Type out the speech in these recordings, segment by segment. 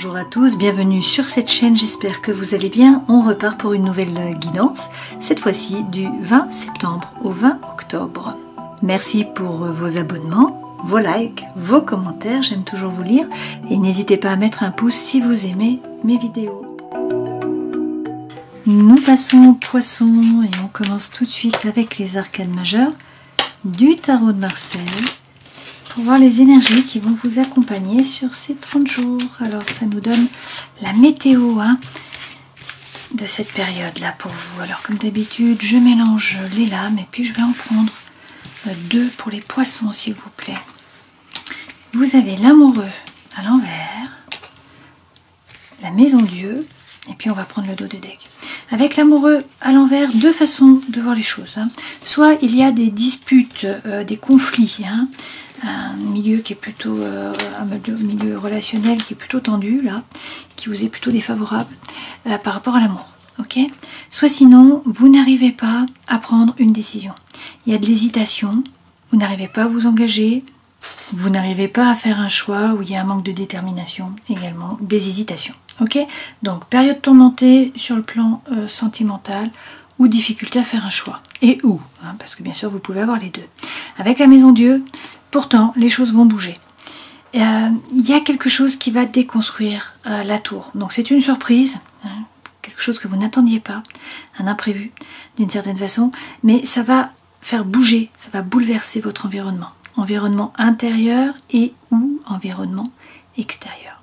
Bonjour à tous, bienvenue sur cette chaîne, j'espère que vous allez bien. On repart pour une nouvelle guidance, cette fois-ci du 20 septembre au 20 octobre. Merci pour vos abonnements, vos likes, vos commentaires, j'aime toujours vous lire. Et n'hésitez pas à mettre un pouce si vous aimez mes vidéos. Nous passons au poisson et on commence tout de suite avec les arcanes majeures du tarot de Marseille. Pour voir les énergies qui vont vous accompagner sur ces 30 jours. Alors ça nous donne la météo de cette période-là pour vous. Alors comme d'habitude, je mélange les lames et puis je vais en prendre deux pour les poissons s'il vous plaît. Vous avez l'amoureux à l'envers, la maison Dieu, et puis on va prendre le dos de deck. Avec l'amoureux à l'envers, deux façons de voir les choses. Soit il y a des disputes, des conflits, un milieu qui est plutôt un milieu relationnel qui est plutôt tendu là, qui vous est plutôt défavorable par rapport à l'amour. Ok. Soit sinon vous n'arrivez pas à prendre une décision. Il y a de l'hésitation, vous n'arrivez pas à vous engager, vous n'arrivez pas à faire un choix où il y a un manque de détermination également, des hésitations. Ok. Donc période tourmentée sur le plan sentimental ou difficulté à faire un choix. Et où parce que bien sûr vous pouvez avoir les deux. Avec la maison Dieu. Pourtant, les choses vont bouger. Il y a quelque chose qui va déconstruire la tour. Donc c'est une surprise, quelque chose que vous n'attendiez pas, un imprévu d'une certaine façon, mais ça va faire bouger, ça va bouleverser votre environnement. Environnement intérieur et ou environnement extérieur.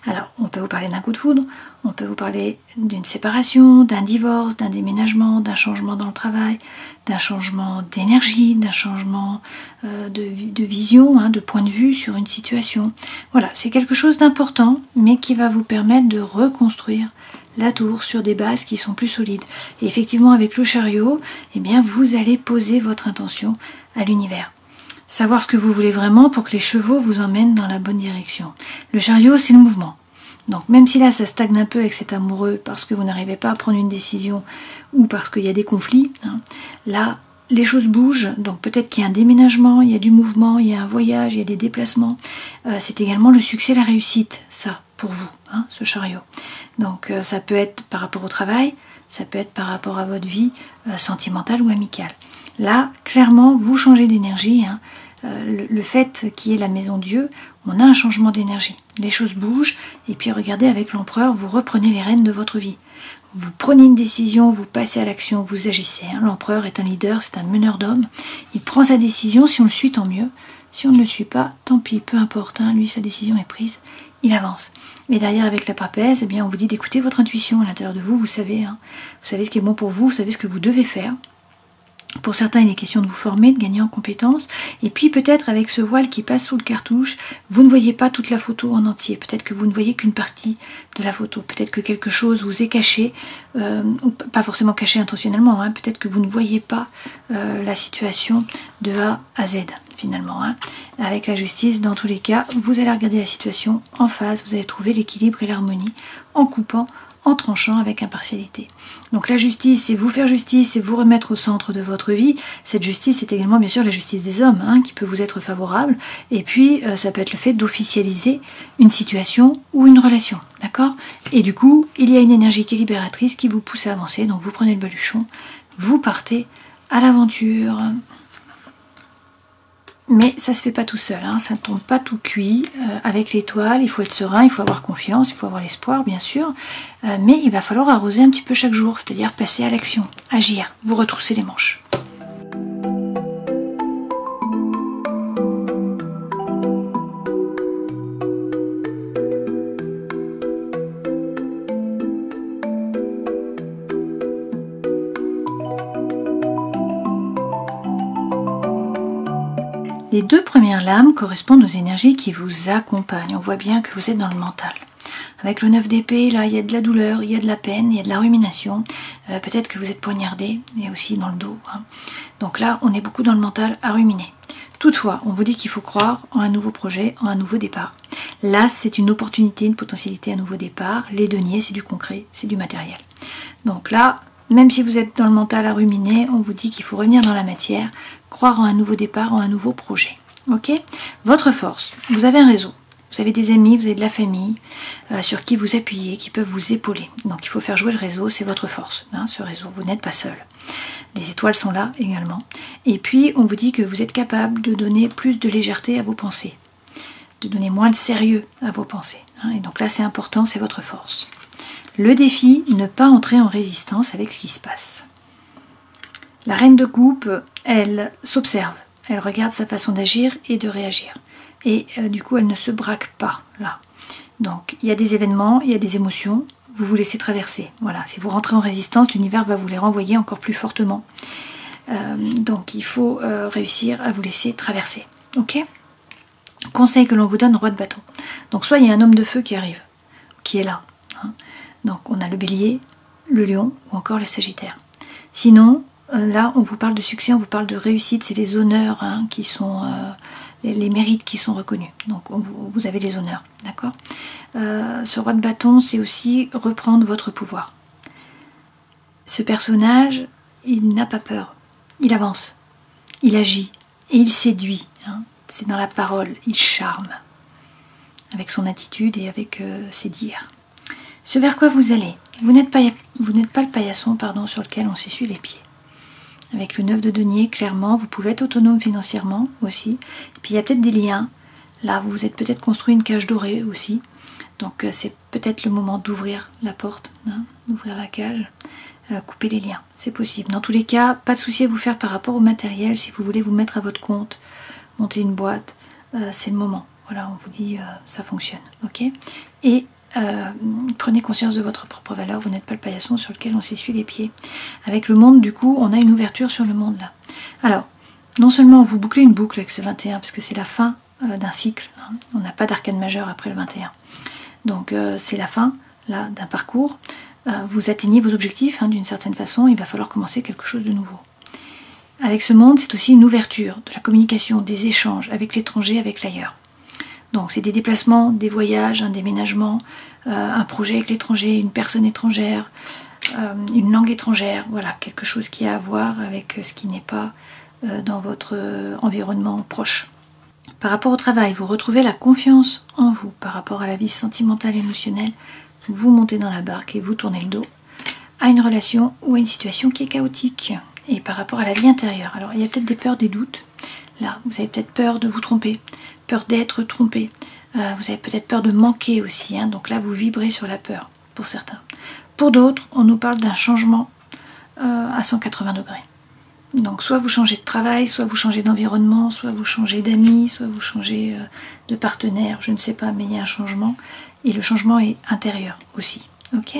Alors, on peut vous parler d'un coup de foudre, on peut vous parler d'une séparation, d'un divorce, d'un déménagement, d'un changement dans le travail, d'un changement d'énergie, d'un changement de vision, de point de vue sur une situation. Voilà, c'est quelque chose d'important, mais qui va vous permettre de reconstruire la tour sur des bases qui sont plus solides. Et effectivement, avec le chariot, eh bien, vous allez poser votre intention à l'univers. Savoir ce que vous voulez vraiment pour que les chevaux vous emmènent dans la bonne direction. Le chariot, c'est le mouvement. Donc même si là, ça stagne un peu avec cet amoureux parce que vous n'arrivez pas à prendre une décision ou parce qu'il y a des conflits, là, les choses bougent. Donc peut-être qu'il y a un déménagement, il y a du mouvement, il y a un voyage, il y a des déplacements. C'est également le succès, la réussite, ça, pour vous, ce chariot. Donc ça peut être par rapport au travail, ça peut être par rapport à votre vie sentimentale ou amicale. Là, clairement, vous changez d'énergie. Le fait qu'il y ait la maison Dieu, on a un changement d'énergie. Les choses bougent, et puis regardez, avec l'empereur, vous reprenez les rênes de votre vie. Vous prenez une décision, vous passez à l'action, vous agissez. L'empereur est un leader, c'est un meneur d'hommes. Il prend sa décision, si on le suit, tant mieux. Si on ne le suit pas, tant pis, peu importe. Lui, sa décision est prise, il avance. Et derrière, avec la papesse, eh bien, on vous dit d'écouter votre intuition à l'intérieur de vous, vous savez. Vous savez ce qui est bon pour vous, vous savez ce que vous devez faire. Pour certains, il est question de vous former, de gagner en compétences. Et puis peut-être avec ce voile qui passe sous le cartouche, vous ne voyez pas toute la photo en entier. Peut-être que vous ne voyez qu'une partie de la photo. Peut-être que quelque chose vous est caché, ou pas forcément caché intentionnellement. Peut-être que vous ne voyez pas la situation de A à Z finalement. Avec la justice, dans tous les cas, vous allez regarder la situation en face. Vous allez trouver l'équilibre et l'harmonie en coupant, en tranchant avec impartialité. Donc la justice, c'est vous faire justice, c'est vous remettre au centre de votre vie. Cette justice, c'est également bien sûr la justice des hommes, qui peut vous être favorable. Et puis, ça peut être le fait d'officialiser une situation ou une relation, d'accord? Et du coup, il y a une énergie qui est libératrice qui vous pousse à avancer. Donc vous prenez le baluchon, vous partez à l'aventure. Mais ça se fait pas tout seul, ça ne tombe pas tout cuit. Avec l'étoile, il faut être serein, il faut avoir confiance, il faut avoir l'espoir bien sûr, mais il va falloir arroser un petit peu chaque jour, c'est-à-dire passer à l'action, agir, vous retrousser les manches. Les deux premières lames correspondent aux énergies qui vous accompagnent. On voit bien que vous êtes dans le mental. Avec le 9 d'épée, là, il y a de la douleur, il y a de la peine, il y a de la rumination. Peut-être que vous êtes poignardé, et aussi dans le dos. Donc là, on est beaucoup dans le mental à ruminer. Toutefois, on vous dit qu'il faut croire en un nouveau projet, en un nouveau départ. Là, c'est une opportunité, une potentialité à nouveau départ. Les deniers, c'est du concret, c'est du matériel. Donc là, même si vous êtes dans le mental à ruminer, on vous dit qu'il faut revenir dans la matière, croire en un nouveau départ, en un nouveau projet. Ok ? Votre force, vous avez un réseau. Vous avez des amis, vous avez de la famille sur qui vous appuyez, qui peuvent vous épauler. Donc il faut faire jouer le réseau, c'est votre force, hein, ce réseau. Vous n'êtes pas seul. Les étoiles sont là également. Et puis on vous dit que vous êtes capable de donner plus de légèreté à vos pensées, de donner moins de sérieux à vos pensées. Hein. Et donc là c'est important, c'est votre force. Le défi, ne pas entrer en résistance avec ce qui se passe. La reine de coupe, elle s'observe, elle regarde sa façon d'agir et de réagir. Et du coup, elle ne se braque pas, là. Donc, il y a des événements, il y a des émotions, vous vous laissez traverser. Voilà, si vous rentrez en résistance, l'univers va vous les renvoyer encore plus fortement. Donc, il faut réussir à vous laisser traverser. Ok ? Conseil que l'on vous donne, roi de bâton. Donc, soit il y a un homme de feu qui arrive, qui est là. Hein. Donc, on a le bélier, le lion ou encore le sagittaire. Sinon, là, on vous parle de succès, on vous parle de réussite, c'est les honneurs hein, qui sont... les mérites qui sont reconnus. Donc vous avez des honneurs, d'accord ? Ce roi de bâton, c'est aussi reprendre votre pouvoir. Ce personnage, il n'a pas peur. Il avance, il agit et il séduit. Hein. C'est dans la parole, il charme avec son attitude et avec ses dires. Ce vers quoi vous allez, vous n'êtes pas le paillasson sur lequel on s'essuie les pieds. Avec le 9 de denier, clairement, vous pouvez être autonome financièrement aussi. Et puis il y a peut-être des liens. Là, vous vous êtes peut-être construit une cage dorée aussi. Donc c'est peut-être le moment d'ouvrir la porte, hein, d'ouvrir la cage, couper les liens. C'est possible. Dans tous les cas, pas de souci à vous faire par rapport au matériel. Si vous voulez vous mettre à votre compte, monter une boîte, c'est le moment. Voilà, on vous dit ça fonctionne. Ok ? Et prenez conscience de votre propre valeur, vous n'êtes pas le paillasson sur lequel on s'essuie les pieds. Avec le monde, du coup, on a une ouverture sur le monde là. Alors, non seulement vous bouclez une boucle avec ce 21, parce que c'est la fin d'un cycle, hein. On n'a pas d'arcane majeur après le 21. Donc c'est la fin là d'un parcours. Vous atteignez vos objectifs hein, d'une certaine façon, il va falloir commencer quelque chose de nouveau. Avec ce monde, c'est aussi une ouverture de la communication, des échanges avec l'étranger, avec l'ailleurs. Donc c'est des déplacements, des voyages, un déménagement, un projet avec l'étranger, une personne étrangère, une langue étrangère, voilà, quelque chose qui a à voir avec ce qui n'est pas dans votre environnement proche. Par rapport au travail, vous retrouvez la confiance en vous par rapport à la vie sentimentale, émotionnelle, vous montez dans la barque et vous tournez le dos à une relation ou à une situation qui est chaotique. Et par rapport à la vie intérieure, alors il y a peut-être des peurs, des doutes. Là, vous avez peut-être peur de vous tromper, peur d'être trompé. Vous avez peut-être peur de manquer aussi. Hein, donc là, vous vibrez sur la peur, pour certains. Pour d'autres, on nous parle d'un changement à 180 degrés. Donc soit vous changez de travail, soit vous changez d'environnement, soit vous changez d'amis, soit vous changez de partenaire, je ne sais pas, mais il y a un changement. Et le changement est intérieur aussi. Ok ?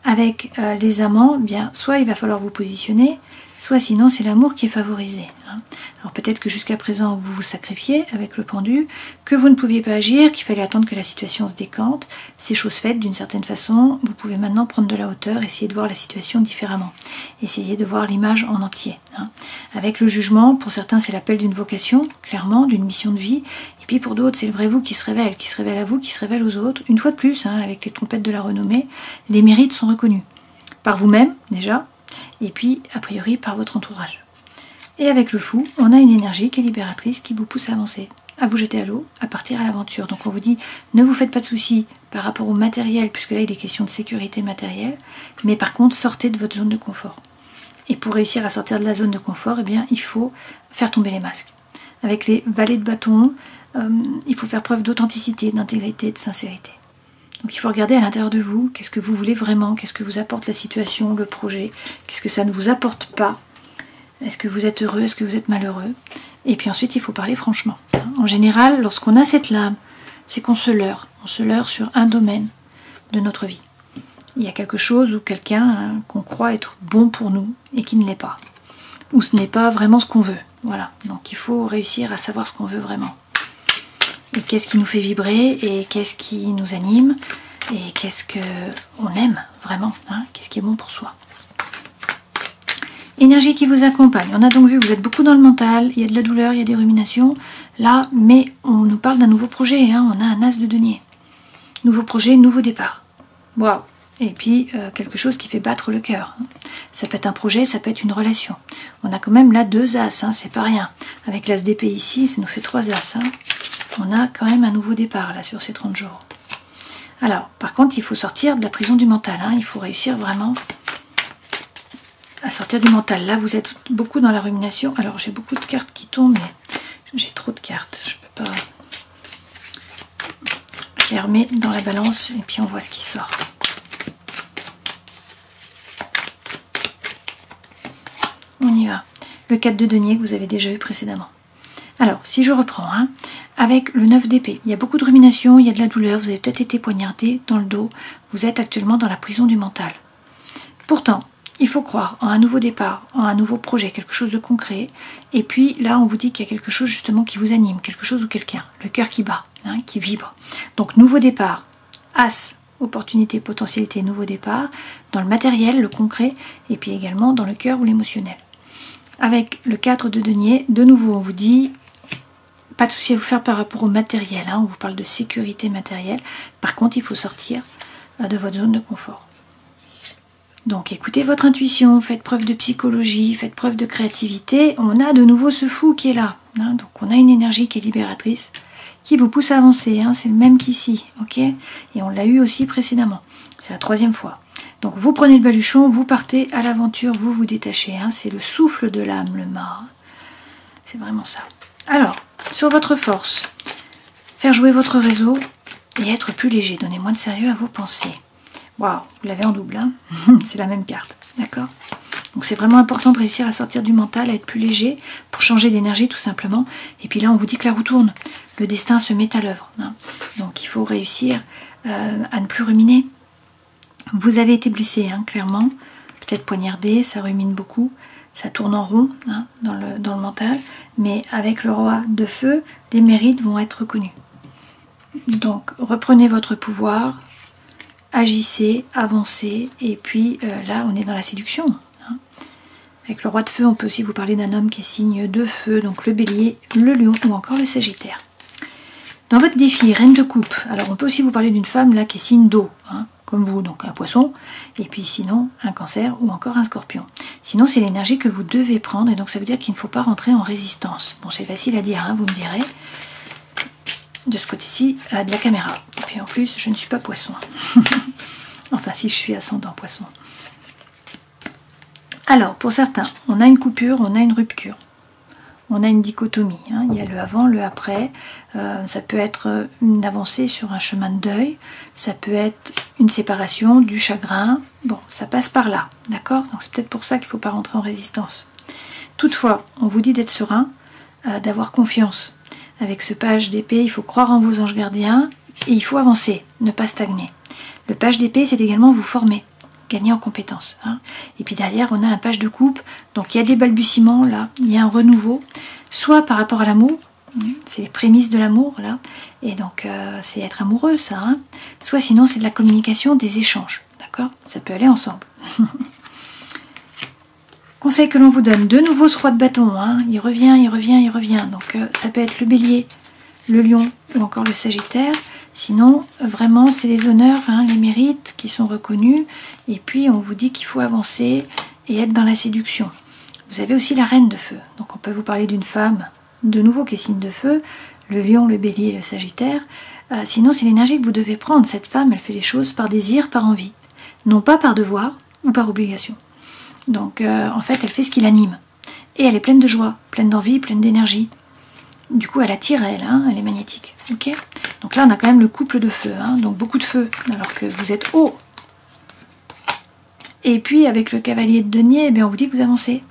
Avec les amants, bien, soit il va falloir vous positionner, soit sinon c'est l'amour qui est favorisé. Hein. Alors peut-être que jusqu'à présent vous vous sacrifiez avec le pendu, que vous ne pouviez pas agir, qu'il fallait attendre que la situation se décante. C'est chose faite d'une certaine façon, vous pouvez maintenant prendre de la hauteur, essayer de voir la situation différemment. Essayez de voir l'image en entier. Hein. Avec le jugement, pour certains c'est l'appel d'une vocation, clairement, d'une mission de vie. Et puis pour d'autres c'est le vrai vous qui se révèle à vous, qui se révèle aux autres. Une fois de plus, hein, avec les trompettes de la renommée, les mérites sont reconnus. Par vous-même déjà, et puis a priori par votre entourage. Et avec le fou, on a une énergie qui est libératrice, qui vous pousse à avancer, à vous jeter à l'eau, à partir à l'aventure. Donc on vous dit, ne vous faites pas de soucis par rapport au matériel, puisque là il est question de sécurité matérielle, mais par contre sortez de votre zone de confort. Et pour réussir à sortir de la zone de confort, eh bien, il faut faire tomber les masques. Avec les valets de bâton, il faut faire preuve d'authenticité, d'intégrité, de sincérité. Donc il faut regarder à l'intérieur de vous, qu'est-ce que vous voulez vraiment, qu'est-ce que vous apporte la situation, le projet, qu'est-ce que ça ne vous apporte pas, est-ce que vous êtes heureux, est-ce que vous êtes malheureux, et puis ensuite il faut parler franchement. En général, lorsqu'on a cette lame, c'est qu'on se leurre sur un domaine de notre vie. Il y a quelque chose ou quelqu'un qu'on croit être bon pour nous et qui ne l'est pas, ou ce n'est pas vraiment ce qu'on veut. Voilà, donc il faut réussir à savoir ce qu'on veut vraiment. Et qu'est-ce qui nous fait vibrer, et qu'est-ce qui nous anime, et qu'est-ce qu'on aime vraiment, hein, qu'est-ce qui est bon pour soi. Énergie qui vous accompagne. On a donc vu que vous êtes beaucoup dans le mental, il y a de la douleur, il y a des ruminations, là, mais on nous parle d'un nouveau projet, hein, on a un as de denier. Nouveau projet, nouveau départ. Waouh! Et puis, quelque chose qui fait battre le cœur. Ça peut être un projet, ça peut être une relation. On a quand même là 2 as, hein, c'est pas rien. Avec l'as d'épée ici, ça nous fait 3 as. Hein. on a quand même un nouveau départ là sur ces 30 jours. Alors, par contre, il faut sortir de la prison du mental. Hein. Il faut réussir vraiment à sortir du mental. Là, vous êtes beaucoup dans la rumination. Alors, j'ai beaucoup de cartes qui tombent, mais j'ai trop de cartes. Je peux pas... Je les remets dans la balance et puis on voit ce qui sort. On y va. Le 4 de denier que vous avez déjà eu précédemment. Alors, si je reprends, hein, avec le 9 d'épée, il y a beaucoup de rumination, il y a de la douleur, vous avez peut-être été poignardé dans le dos, vous êtes actuellement dans la prison du mental. Pourtant, il faut croire en un nouveau départ, en un nouveau projet, quelque chose de concret. Et puis là, on vous dit qu'il y a quelque chose justement qui vous anime, quelque chose ou quelqu'un, le cœur qui bat, hein, qui vibre. Donc, nouveau départ, As, opportunité, potentialité, nouveau départ, dans le matériel, le concret, et puis également dans le cœur ou l'émotionnel. Avec le 4 de denier, de nouveau, on vous dit... Pas de souci à vous faire par rapport au matériel, hein. On vous parle de sécurité matérielle. Par contre, il faut sortir de votre zone de confort. Donc, écoutez votre intuition, faites preuve de psychologie, faites preuve de créativité. On a de nouveau ce fou qui est là. Hein. Donc, on a une énergie qui est libératrice, qui vous pousse à avancer. Hein. C'est le même qu'ici, ok? Et on l'a eu aussi précédemment. C'est la 3e fois. Donc, vous prenez le baluchon, vous partez à l'aventure, vous vous détachez. Hein. C'est le souffle de l'âme, le mât. C'est vraiment ça. Alors, sur votre force, faire jouer votre réseau et être plus léger. Donnez moins de sérieux à vos pensées. Waouh, vous l'avez en double, hein. C'est la même carte, d'accord? Donc c'est vraiment important de réussir à sortir du mental, à être plus léger pour changer d'énergie tout simplement. Et puis là, on vous dit que la roue tourne. Le destin se met à l'œuvre. Hein. Donc il faut réussir à ne plus ruminer. Vous avez été blessé, hein, clairement. Peut-être poignardé, ça rumine beaucoup. Ça tourne en rond, hein, dans le mental, mais avec le roi de feu, les mérites vont être reconnus. Donc, reprenez votre pouvoir, agissez, avancez, et puis là, on est dans la séduction. Hein. Avec le roi de feu, on peut aussi vous parler d'un homme qui est signe de feu, donc le bélier, le lion ou encore le sagittaire. Dans votre défi, reine de coupe, alors on peut aussi vous parler d'une femme là qui est signe d'eau, hein, comme vous, donc un poisson, et puis sinon un cancer ou encore un scorpion. Sinon c'est l'énergie que vous devez prendre, et donc ça veut dire qu'il ne faut pas rentrer en résistance. Bon, c'est facile à dire, hein, vous me direz, de ce côté-ci, de la caméra. Et puis en plus, je ne suis pas poisson. Enfin, si je suis ascendant poisson. Alors, pour certains, on a une coupure, on a une rupture. On a une dichotomie, hein. Il y a le avant, le après, ça peut être une avancée sur un chemin de deuil, ça peut être une séparation, du chagrin, bon, ça passe par là, d'accord? Donc c'est peut-être pour ça qu'il ne faut pas rentrer en résistance. Toutefois, on vous dit d'être serein, d'avoir confiance. Avec ce page d'épée, il faut croire en vos anges gardiens et il faut avancer, ne pas stagner. Le page d'épée, c'est également vous former, gagner en compétences. Hein. Et puis derrière, on a un page de coupe. Donc il y a des balbutiements là, il y a un renouveau, soit par rapport à l'amour, c'est les prémices de l'amour là, et donc c'est être amoureux ça, hein. Soit sinon c'est de la communication, des échanges, d'accord? Ça peut aller ensemble. Conseil que l'on vous donne, de nouveau ce roi de bâton, hein. Il revient, il revient, il revient. Donc ça peut être le bélier, le lion ou encore le sagittaire. Sinon, vraiment, c'est les honneurs, hein, les mérites qui sont reconnus. Et puis, on vous dit qu'il faut avancer et être dans la séduction. Vous avez aussi la reine de feu. Donc, on peut vous parler d'une femme, de nouveau, qui est signe de feu. Le lion, le bélier, le sagittaire. Sinon, c'est l'énergie que vous devez prendre. Cette femme, elle fait les choses par désir, par envie. Non pas par devoir ou par obligation. Donc, en fait, elle fait ce qui l'anime. Et elle est pleine de joie, pleine d'envie, pleine d'énergie. Du coup, elle attire, elle est magnétique. Ok ? Donc là, on a quand même le couple de feu, hein, donc beaucoup de feu, alors que vous êtes haut. Et puis, avec le cavalier de denier, eh bien, on vous dit que vous avancez.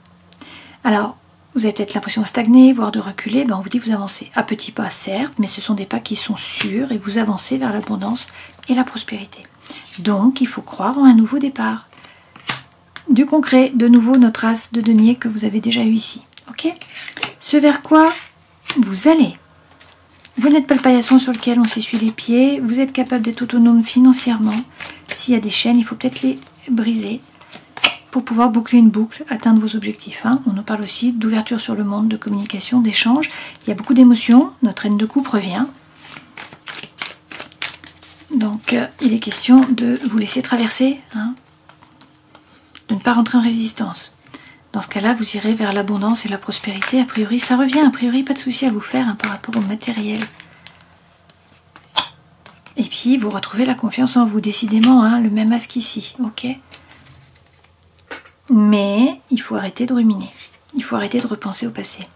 Alors, vous avez peut-être l'impression de stagner, voire de reculer, on vous dit que vous avancez. À petits pas, certes, mais ce sont des pas qui sont sûrs et vous avancez vers l'abondance et la prospérité. Donc, il faut croire en un nouveau départ. Du concret, de nouveau, notre as de denier que vous avez déjà eu ici. Ok ? Ce vers quoi vous allez. Vous n'êtes pas le paillasson sur lequel on s'essuie les pieds. Vous êtes capable d'être autonome financièrement. S'il y a des chaînes, il faut peut-être les briser pour pouvoir boucler une boucle, atteindre vos objectifs. Hein. On nous parle aussi d'ouverture sur le monde, de communication, d'échange. Il y a beaucoup d'émotions. Notre reine de coupe revient. Donc, il est question de vous laisser traverser, hein, de ne pas rentrer en résistance. Dans ce cas-là, vous irez vers l'abondance et la prospérité. A priori, ça revient. A priori, pas de souci à vous faire, hein, par rapport au matériel. Et puis, vous retrouvez la confiance en vous. Décidément, hein, le même as qu'ici, ok? Mais il faut arrêter de ruminer. Il faut arrêter de repenser au passé.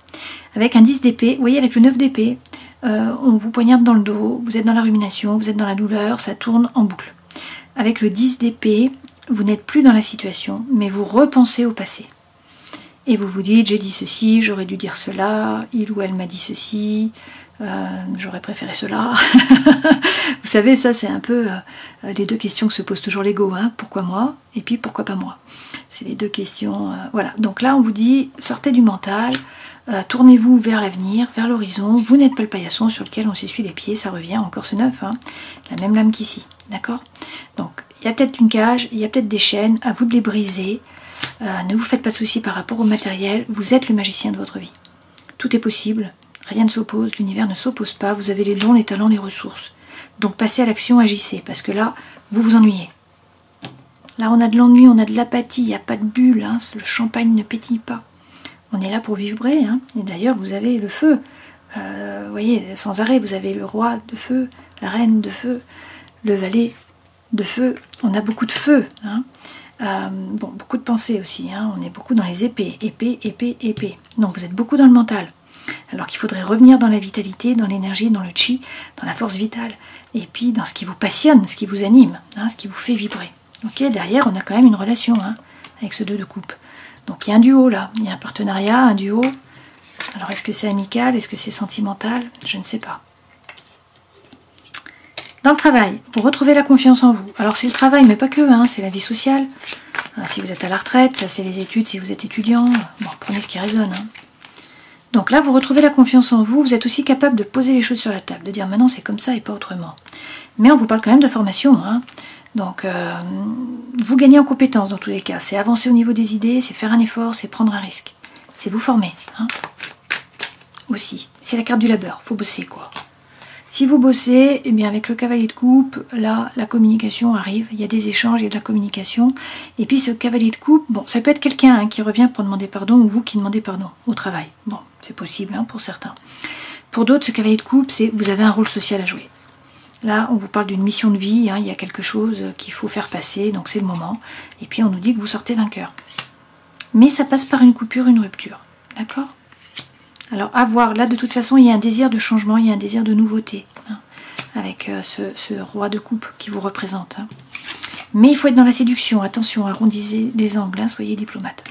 Avec un 10 d'épée, vous voyez, avec le 9 d'épée, on vous poignarde dans le dos, vous êtes dans la rumination, vous êtes dans la douleur, ça tourne en boucle. Avec le 10 d'épée, vous n'êtes plus dans la situation, mais vous repensez au passé. Et vous vous dites, j'ai dit ceci, j'aurais dû dire cela, il ou elle m'a dit ceci, j'aurais préféré cela. Vous savez, ça c'est un peu les deux questions que se pose toujours l'ego, hein. Pourquoi moi? Et puis pourquoi pas moi? C'est les deux questions, voilà. Donc là on vous dit, sortez du mental, tournez-vous vers l'avenir, vers l'horizon, vous n'êtes pas le paillasson sur lequel on s'essuie les pieds, ça revient encore ce 9, hein. La même lame qu'ici, d'accord? Donc il y a peut-être une cage, il y a peut-être des chaînes, à vous de les briser. Ne vous faites pas de soucis par rapport au matériel, vous êtes le magicien de votre vie. Tout est possible, rien ne s'oppose, l'univers ne s'oppose pas, vous avez les dons, les talents, les ressources. Donc passez à l'action, agissez, parce que là, vous vous ennuyez. Là, on a de l'ennui, on a de l'apathie, il n'y a pas de bulle, hein, le champagne ne pétille pas. On est là pour vibrer, hein. Et d'ailleurs, vous avez le feu. Vous voyez, sans arrêt, vous avez le roi de feu, la reine de feu, le valet de feu. On a beaucoup de feu, hein. Bon, beaucoup de pensées aussi, hein. On est beaucoup dans les épées, épée, épée, épée. Donc vous êtes beaucoup dans le mental. Alors qu'il faudrait revenir dans la vitalité, dans l'énergie, dans le chi, dans la force vitale. Et puis dans ce qui vous passionne, ce qui vous anime, hein, ce qui vous fait vibrer. Ok, derrière, on a quand même une relation, hein, avec ce 2 de coupe. Donc il y a un duo là, il y a un partenariat, un duo. Alors est-ce que c'est amical, est-ce que c'est sentimental? Je ne sais pas. Dans le travail, vous retrouvez la confiance en vous. Alors c'est le travail, mais pas que, hein, c'est la vie sociale. Si vous êtes à la retraite, ça c'est les études, si vous êtes étudiant. Bon, prenez ce qui résonne, hein. Donc là, vous retrouvez la confiance en vous, vous êtes aussi capable de poser les choses sur la table, de dire maintenant c'est comme ça et pas autrement. Mais on vous parle quand même de formation, hein. Donc vous gagnez en compétences dans tous les cas. C'est avancer au niveau des idées, c'est faire un effort, c'est prendre un risque. C'est vous former, hein. Aussi. C'est la carte du labeur, faut bosser quoi. Si vous bossez, eh bien avec le cavalier de coupe, là, la communication arrive, il y a des échanges, il y a de la communication. Et puis ce cavalier de coupe, bon, ça peut être quelqu'un, hein, qui revient pour demander pardon, ou vous qui demandez pardon au travail. Bon, c'est possible, hein, pour certains. Pour d'autres, ce cavalier de coupe, c'est vous avez un rôle social à jouer. Là, on vous parle d'une mission de vie, hein, il y a quelque chose qu'il faut faire passer, donc c'est le moment. Et puis on nous dit que vous sortez vainqueur. Mais ça passe par une coupure, une rupture. D'accord ? Alors à voir, là de toute façon il y a un désir de changement, il y a un désir de nouveauté, hein, avec ce roi de coupe qui vous représente, hein. Mais il faut être dans la séduction, attention, arrondissez les angles, hein, soyez diplomate.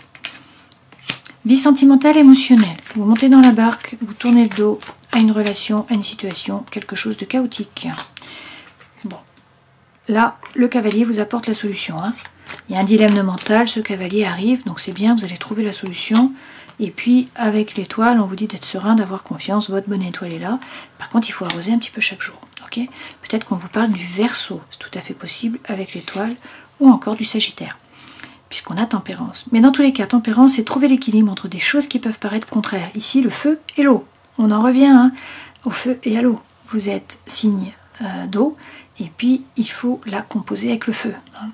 Vie sentimentale, émotionnelle, vous montez dans la barque, vous tournez le dos à une relation, à une situation, quelque chose de chaotique. Bon, là le cavalier vous apporte la solution, hein. Il y a un dilemme mental, ce cavalier arrive, donc c'est bien, vous allez trouver la solution. Et puis, avec l'étoile, on vous dit d'être serein, d'avoir confiance, votre bonne étoile est là. Par contre, il faut arroser un petit peu chaque jour. Ok ? Peut-être qu'on vous parle du Verseau, c'est tout à fait possible, avec l'étoile, ou encore du Sagittaire, puisqu'on a tempérance. Mais dans tous les cas, tempérance, c'est trouver l'équilibre entre des choses qui peuvent paraître contraires. Ici, le feu et l'eau. On en revient, hein, au feu et à l'eau. Vous êtes signe d'eau, et puis il faut la composer avec le feu, hein.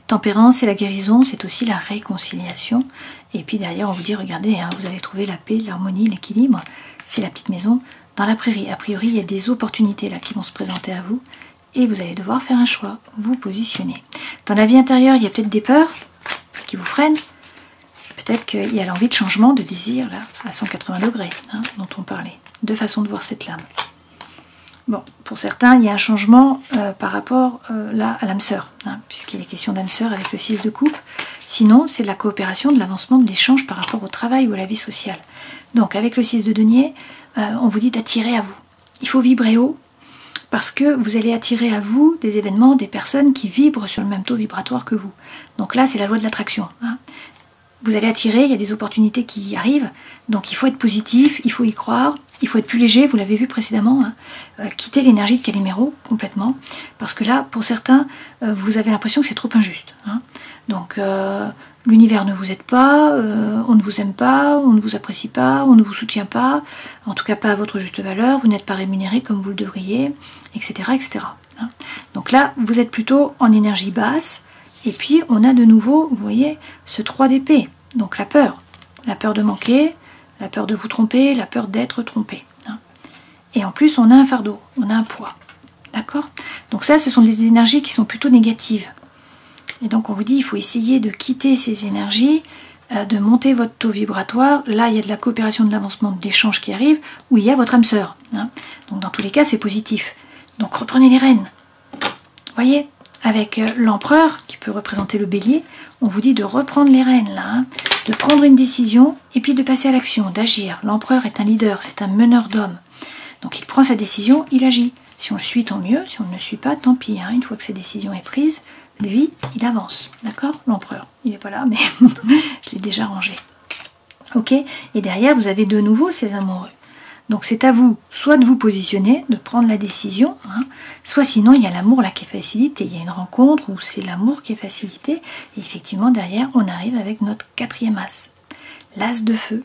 Tempérance, c'est la guérison, c'est aussi la réconciliation. Et puis derrière, on vous dit, regardez, hein, vous allez trouver la paix, l'harmonie, l'équilibre. C'est la petite maison dans la prairie. A priori, il y a des opportunités là qui vont se présenter à vous. Et vous allez devoir faire un choix, vous positionner. Dans la vie intérieure, il y a peut-être des peurs qui vous freinent. Peut-être qu'il y a l'envie de changement, de désir, là, à 180 degrés, hein, dont on parlait. Deux façons de voir cette lame. Bon, pour certains, il y a un changement par rapport là à l'âme sœur, hein, puisqu'il est question d'âme sœur avec le 6 de coupe. Sinon, c'est de la coopération, de l'avancement, de l'échange par rapport au travail ou à la vie sociale. Donc, avec le 6 de denier, on vous dit d'attirer à vous. Il faut vibrer haut, parce que vous allez attirer à vous des événements, des personnes qui vibrent sur le même taux vibratoire que vous. Donc là, c'est la loi de l'attraction, hein. Vous allez attirer, il y a des opportunités qui y arrivent, donc il faut être positif, il faut y croire, il faut être plus léger, vous l'avez vu précédemment, hein. Quitter l'énergie de Calimero complètement, parce que là, pour certains, vous avez l'impression que c'est trop injuste, hein. Donc l'univers ne vous aide pas, on ne vous aime pas, on ne vous apprécie pas, on ne vous soutient pas, en tout cas pas à votre juste valeur, vous n'êtes pas rémunéré comme vous le devriez, etc. etc. hein. Donc là, vous êtes plutôt en énergie basse. Et puis, on a de nouveau, vous voyez, ce 3 d'épée. Donc la peur de manquer, la peur de vous tromper, la peur d'être trompé, hein. Et en plus, on a un fardeau, on a un poids. D'accord? Donc ça, ce sont des énergies qui sont plutôt négatives. Et donc on vous dit, il faut essayer de quitter ces énergies, de monter votre taux vibratoire. Là, il y a de la coopération, de l'avancement, de l'échange qui arrive, où il y a votre âme sœur. Hein. Donc dans tous les cas, c'est positif. Donc reprenez les rênes. Vous voyez, avec l'empereur, qui peut représenter le bélier, on vous dit de reprendre les rênes, là, hein, de prendre une décision, et puis de passer à l'action, d'agir. L'empereur est un leader, c'est un meneur d'hommes. Donc il prend sa décision, il agit. Si on le suit, tant mieux. Si on ne le suit pas, tant pis. Hein. Une fois que sa décision est prise, lui, il avance. D'accord? L'empereur. Il n'est pas là, mais je l'ai déjà rangé. Ok? Et derrière, vous avez de nouveau ces amoureux. Donc c'est à vous, soit de vous positionner, de prendre la décision, hein, soit sinon il y a l'amour là qui est facilité. Il y a une rencontre où c'est l'amour qui est facilité. Et effectivement, derrière, on arrive avec notre 4e as. L'as de feu.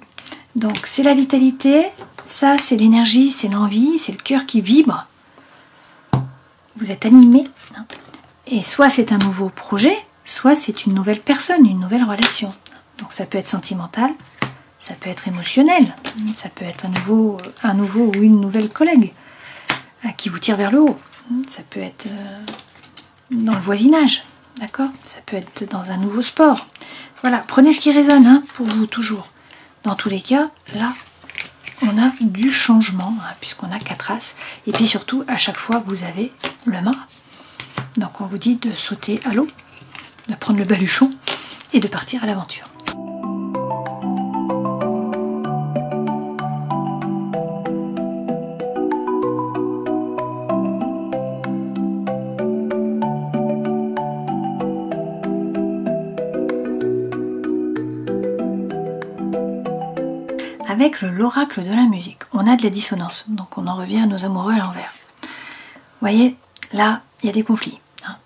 Donc c'est la vitalité, ça c'est l'énergie, c'est l'envie, c'est le cœur qui vibre. Vous êtes animé. Hein. Et soit c'est un nouveau projet, soit c'est une nouvelle personne, une nouvelle relation. Donc ça peut être sentimental, ça peut être émotionnel, ça peut être un nouveau ou une nouvelle collègue qui vous tire vers le haut. Ça peut être dans le voisinage, d'accord? Ça peut être dans un nouveau sport. Voilà, prenez ce qui résonne hein, pour vous toujours. Dans tous les cas, là, on a du changement, hein, puisqu'on a 4 as. Et puis surtout, à chaque fois, vous avez le mât. Donc on vous dit de sauter à l'eau, de prendre le baluchon et de partir à l'aventure. Avec l'oracle de la musique, on a de la dissonance, donc on en revient à nos amoureux à l'envers. Vous voyez, là, il y a des conflits. Hein.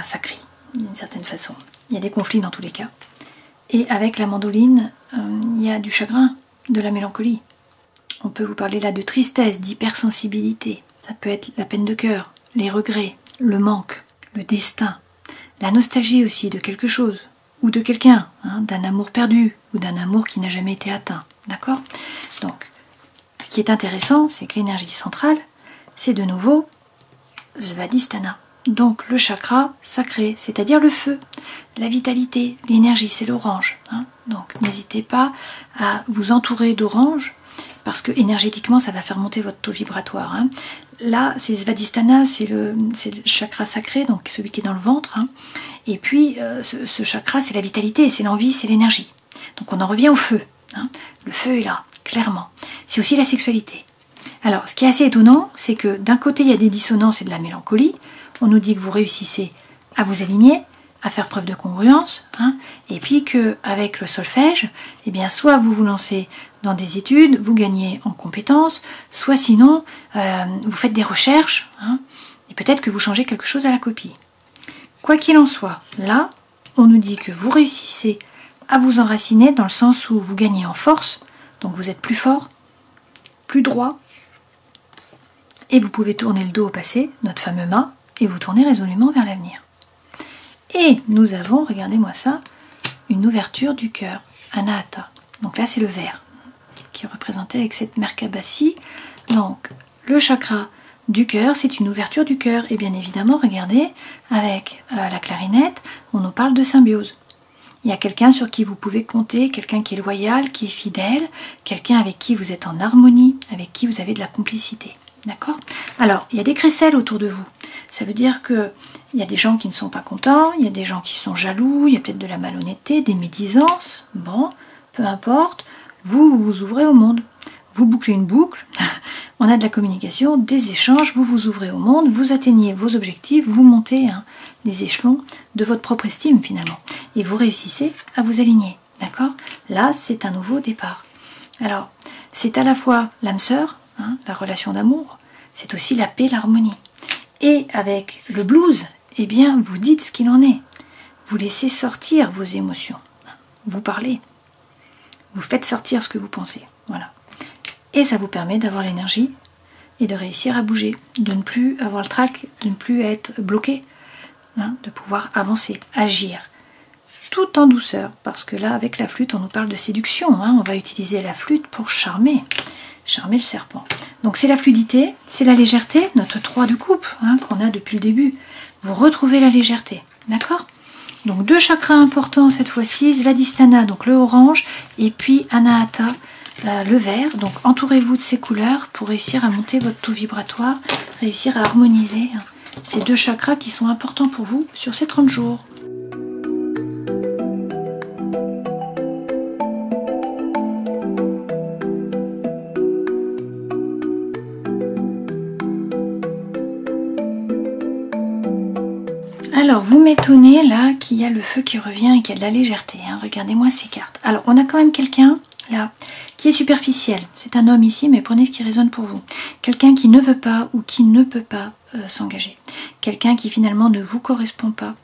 Ça crie, d'une certaine façon. Il y a des conflits dans tous les cas. Et avec la mandoline, il y a du chagrin, de la mélancolie. On peut vous parler là de tristesse, d'hypersensibilité. Ça peut être la peine de cœur, les regrets, le manque, le destin, la nostalgie aussi de quelque chose, ou de quelqu'un, hein, d'un amour perdu, ou d'un amour qui n'a jamais été atteint. D'accord? Donc, ce qui est intéressant, c'est que l'énergie centrale, c'est de nouveau Svadhisthana. Donc, le chakra sacré, c'est-à-dire le feu, la vitalité, l'énergie, c'est l'orange. Hein? Donc, n'hésitez pas à vous entourer d'orange, parce que énergétiquement, ça va faire monter votre taux vibratoire. Hein? Là, c'est Svadhisthana, c'est le chakra sacré, donc celui qui est dans le ventre. Hein? Et puis, ce chakra, c'est la vitalité, c'est l'envie, c'est l'énergie. Donc, on en revient au feu. Hein. Le feu est là, clairement. C'est aussi la sexualité. Alors, ce qui est assez étonnant, c'est que d'un côté, il y a des dissonances et de la mélancolie. On nous dit que vous réussissez à vous aligner, à faire preuve de congruence, hein, et puis qu'avec le solfège, eh bien, soit vous vous lancez dans des études, vous gagnez en compétences, soit sinon, vous faites des recherches, hein, et peut-être que vous changez quelque chose à la copie. Quoi qu'il en soit, là, on nous dit que vous réussissez à vous enraciner dans le sens où vous gagnez en force, donc vous êtes plus fort, plus droit, et vous pouvez tourner le dos au passé, notre fameux mât, et vous tournez résolument vers l'avenir. Et nous avons, regardez-moi ça, une ouverture du cœur, Anahata. Donc là c'est le vert, qui est représenté avec cette Merkabasi. Donc le chakra du cœur, c'est une ouverture du cœur, et bien évidemment, regardez, avec la clarinette, on nous parle de symbiose. Il y a quelqu'un sur qui vous pouvez compter, quelqu'un qui est loyal, qui est fidèle, quelqu'un avec qui vous êtes en harmonie, avec qui vous avez de la complicité. D'accord? Alors, il y a des crécelles autour de vous. Ça veut dire qu'il y a des gens qui ne sont pas contents, il y a des gens qui sont jaloux, il y a peut-être de la malhonnêteté, des médisances. Bon, peu importe, vous vous ouvrez au monde. Vous bouclez une boucle, on a de la communication, des échanges, vous vous ouvrez au monde, vous atteignez vos objectifs, vous montez les échelons de votre propre estime finalement. Et vous réussissez à vous aligner. D'accord? Là, c'est un nouveau départ. Alors, c'est à la fois l'âme sœur, hein, la relation d'amour, c'est aussi la paix, l'harmonie. Et avec le blues, eh bien, vous dites ce qu'il en est. Vous laissez sortir vos émotions. Vous parlez. Vous faites sortir ce que vous pensez. Voilà. Et ça vous permet d'avoir l'énergie et de réussir à bouger, de ne plus avoir le trac, de ne plus être bloqué, hein, de pouvoir avancer, agir, tout en douceur, parce que là, avec la flûte, on nous parle de séduction, hein, on va utiliser la flûte pour charmer le serpent. Donc c'est la fluidité, c'est la légèreté, notre 3 de coupe hein, qu'on a depuis le début. Vous retrouvez la légèreté, d'accord? Donc 2 chakras importants cette fois-ci, Svadhisthana, donc le orange, et puis Anahata, le vert. Donc entourez-vous de ces couleurs pour réussir à monter votre taux vibratoire, réussir à harmoniser hein, ces 2 chakras qui sont importants pour vous sur ces 30 jours. Alors, vous m'étonnez là qu'il y a le feu qui revient et qu'il y a de la légèreté. Hein. Regardez-moi ces cartes. Alors, on a quand même quelqu'un là qui est superficiel. C'est un homme ici, mais prenez ce qui résonne pour vous. Quelqu'un qui ne veut pas ou qui ne peut pas s'engager. Quelqu'un qui finalement ne vous correspond pas.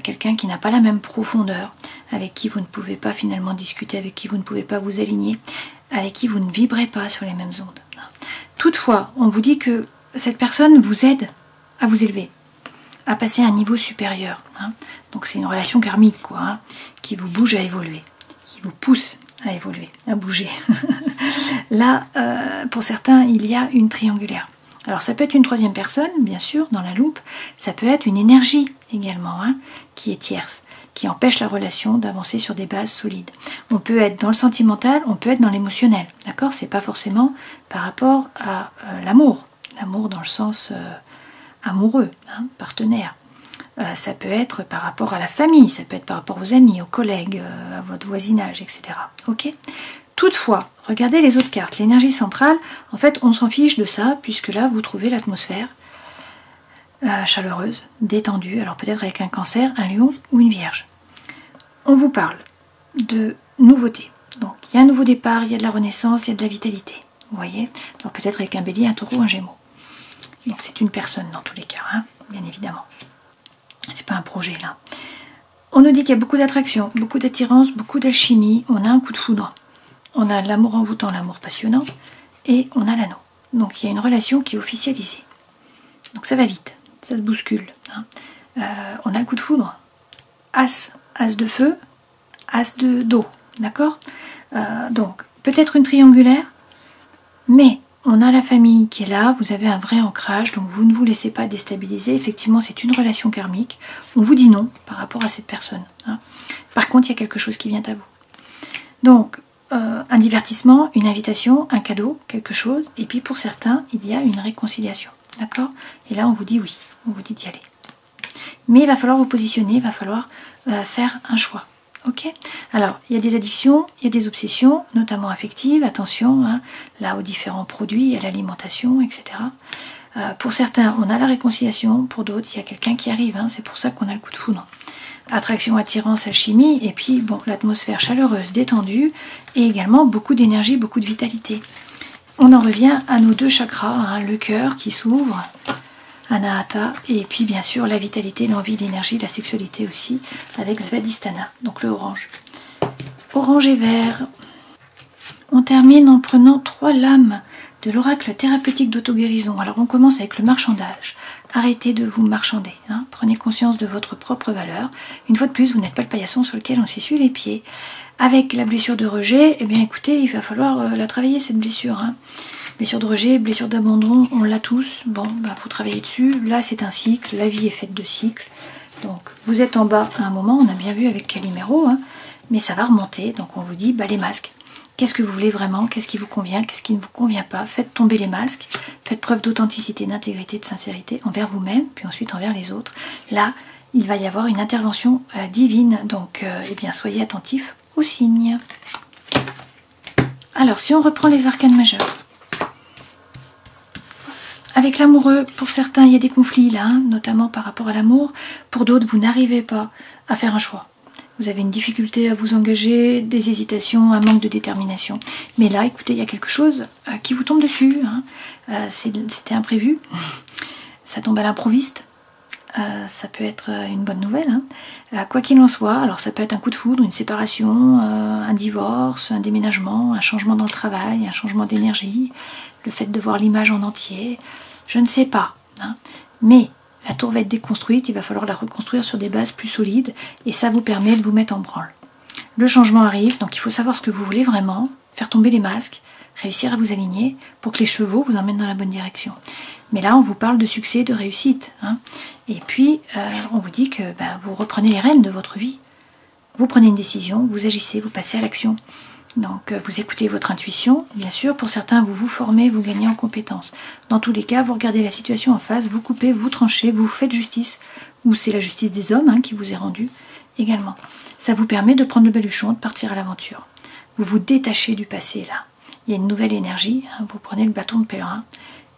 Quelqu'un qui n'a pas la même profondeur, avec qui vous ne pouvez pas finalement discuter, avec qui vous ne pouvez pas vous aligner, avec qui vous ne vibrez pas sur les mêmes ondes. Toutefois, on vous dit que cette personne vous aide à vous élever, à passer à un niveau supérieur. Hein. Donc c'est une relation karmique, quoi, hein, qui vous bouge à évoluer, qui vous pousse à évoluer, à bouger. Là, pour certains, il y a une triangulaire. Alors ça peut être une troisième personne, bien sûr, dans la loupe. Ça peut être une énergie également, hein, qui est tierce, qui empêche la relation d'avancer sur des bases solides. On peut être dans le sentimental, on peut être dans l'émotionnel. D'accord? C'est pas forcément par rapport à l'amour. L'amour dans le sens amoureux, hein, partenaire. Ça peut être par rapport à la famille, ça peut être par rapport aux amis, aux collègues, à votre voisinage, etc. Ok? Toutefois, regardez les autres cartes. L'énergie centrale, en fait, on s'en fiche de ça, puisque là, vous trouvez l'atmosphère chaleureuse, détendue, alors peut-être avec un cancer, un lion ou une vierge. On vous parle de nouveauté. Donc, il y a un nouveau départ, il y a de la renaissance, il y a de la vitalité. Vous voyez? Alors peut-être avec un bélier, un taureau, un gémeau. Donc c'est une personne dans tous les cas, hein, bien évidemment. C'est pas un projet là. On nous dit qu'il y a beaucoup d'attraction, beaucoup d'attirance, beaucoup d'alchimie. On a un coup de foudre. On a l'amour envoûtant, l'amour passionnant. Et on a l'anneau. Donc il y a une relation qui est officialisée. Donc ça va vite, ça se bouscule. Hein. On a le coup de foudre. As de feu, as d'eau. D'accord? Donc peut-être une triangulaire, mais on a la famille qui est là, vous avez un vrai ancrage, donc vous ne vous laissez pas déstabiliser. Effectivement, c'est une relation karmique. On vous dit non par rapport à cette personne. Hein. Par contre, il y a quelque chose qui vient à vous. Donc, un divertissement, une invitation, un cadeau, quelque chose. Et puis pour certains, il y a une réconciliation. D'accord? Et là, on vous dit oui, on vous dit d'y aller. Mais il va falloir vous positionner, il va falloir faire un choix. Ok? Alors, il y a des addictions, il y a des obsessions, notamment affectives, attention, hein, là aux différents produits, à l'alimentation, etc. Pour certains, on a la réconciliation, pour d'autres, il y a quelqu'un qui arrive, hein, c'est pour ça qu'on a le coup de foudre. Attraction, attirance, alchimie, et puis bon, l'atmosphère chaleureuse, détendue, et également beaucoup d'énergie, beaucoup de vitalité. On en revient à nos 2 chakras, hein, le cœur qui s'ouvre, Anahata, et puis bien sûr la vitalité, l'envie, l'énergie, la sexualité aussi, avec Svadhisthana, donc le orange. Orange et vert. On termine en prenant 3 lames de l'oracle thérapeutique d'auto-guérison. Alors on commence avec le marchandage. Arrêtez de vous marchander. Hein. Prenez conscience de votre propre valeur. Une fois de plus, vous n'êtes pas le paillasson sur lequel on s'essuie les pieds. Avec la blessure de rejet, eh bien écoutez, il va falloir la travailler cette blessure. Hein. Blessure de rejet, blessure d'abandon, on l'a tous. Bon, faut travailler dessus. Là, c'est un cycle. La vie est faite de cycles. Donc, vous êtes en bas à un moment, on a bien vu avec Calimero, hein, mais ça va remonter. Donc, on vous dit, les masques. Qu'est-ce que vous voulez vraiment? Qu'est-ce qui vous convient? Qu'est-ce qui ne vous convient pas? Faites tomber les masques. Faites preuve d'authenticité, d'intégrité, de sincérité envers vous-même, puis ensuite envers les autres. Là, il va y avoir une intervention divine. Donc, eh bien, soyez attentifs aux signes. Alors, si on reprend les arcanes majeurs. Avec l'amoureux, pour certains, il y a des conflits là, hein, notamment par rapport à l'amour. Pour d'autres, vous n'arrivez pas à faire un choix. Vous avez une difficulté à vous engager, des hésitations, un manque de détermination. Mais là, écoutez, il y a quelque chose qui vous tombe dessus. Hein. C'était imprévu. Ça tombe à l'improviste. Ça peut être une bonne nouvelle. Hein. Quoi qu'il en soit, alors ça peut être un coup de foudre, une séparation, un divorce, un déménagement, un changement dans le travail, un changement d'énergie, le fait de voir l'image en entier. Je ne sais pas. Hein. Mais la tour va être déconstruite, il va falloir la reconstruire sur des bases plus solides et ça vous permet de vous mettre en branle. Le changement arrive, donc il faut savoir ce que vous voulez vraiment, faire tomber les masques, réussir à vous aligner pour que les chevaux vous emmènent dans la bonne direction. Mais là, on vous parle de succès, de réussite. Hein. Et puis, on vous dit que vous reprenez les rênes de votre vie. Vous prenez une décision, vous agissez, vous passez à l'action. Donc, vous écoutez votre intuition. Bien sûr, pour certains, vous vous formez, vous gagnez en compétences. Dans tous les cas, vous regardez la situation en face, vous coupez, vous tranchez, vous faites justice. Ou c'est la justice des hommes qui vous est rendue également. Ça vous permet de prendre le baluchon, de partir à l'aventure. Vous vous détachez du passé, là. Il y a une nouvelle énergie. Vous prenez le bâton de pèlerin.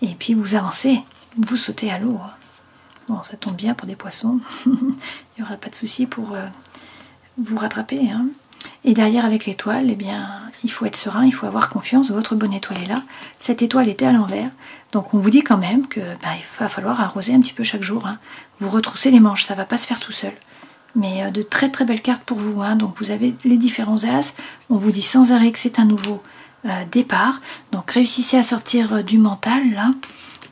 Et puis, vous avancez. Vous sautez à l'eau. Bon, ça tombe bien pour des poissons. Il n'y aura pas de souci pour vous rattraper. Hein. Et derrière, avec l'étoile, eh bien, il faut être serein, il faut avoir confiance. Votre bonne étoile est là. Cette étoile était à l'envers. Donc, on vous dit quand même que il va falloir arroser un petit peu chaque jour. Hein. Vous retroussez les manches, ça ne va pas se faire tout seul. Mais de très très belles cartes pour vous. Hein. Donc, vous avez les différents as. On vous dit sans arrêt que c'est un nouveau départ. Donc, réussissez à sortir du mental, là.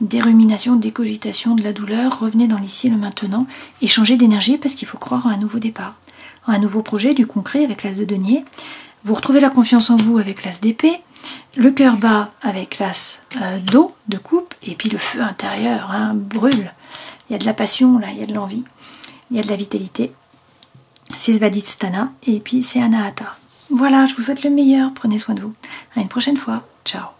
Des ruminations, des cogitations, de la douleur. Revenez dans l'ici et le maintenant. Et changez d'énergie parce qu'il faut croire à un nouveau départ. Un nouveau projet, du concret avec l'as de denier. Vous retrouvez la confiance en vous avec l'as d'épée, le cœur bas avec l'as d'eau, de coupe, et puis le feu intérieur brûle. Il y a de la passion, là, il y a de l'envie, il y a de la vitalité. C'est Svadhisthana, et puis c'est Anahata. Voilà, je vous souhaite le meilleur, prenez soin de vous. À une prochaine fois, ciao.